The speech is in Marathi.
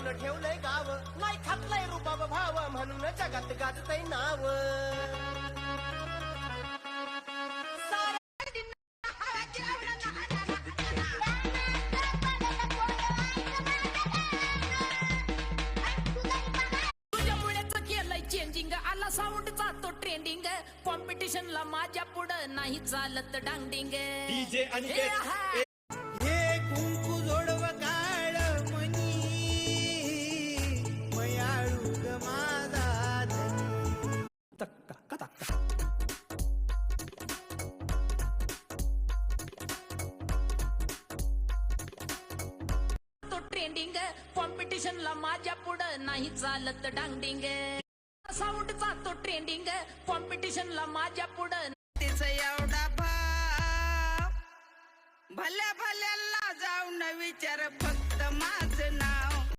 आपलं ठेवलंय गाव, नाही खातलंय रुबाब भाव, म्हणून जगात गाजतय नाव. चेंजिंग आला साऊंडचा तो ट्रेंडिंग, कॉम्पिटिशनला माझ्या पुढं नाही चालत डांगडिंग. डीजे आणि हे कुंकू जोडव काळ मनी मयाळू ग माझा धनी. तो ट्रेंडिंग, कॉम्पिटिशनला माझ्या पुढं नाही चालत डांगडिंग. साऊंडचा तो ट्रेंडिंग, कॉम्पिटिशनला माझ्या पुढं. तिचा एवढा भाव भल्या भल्याला जाऊन विचार फक्त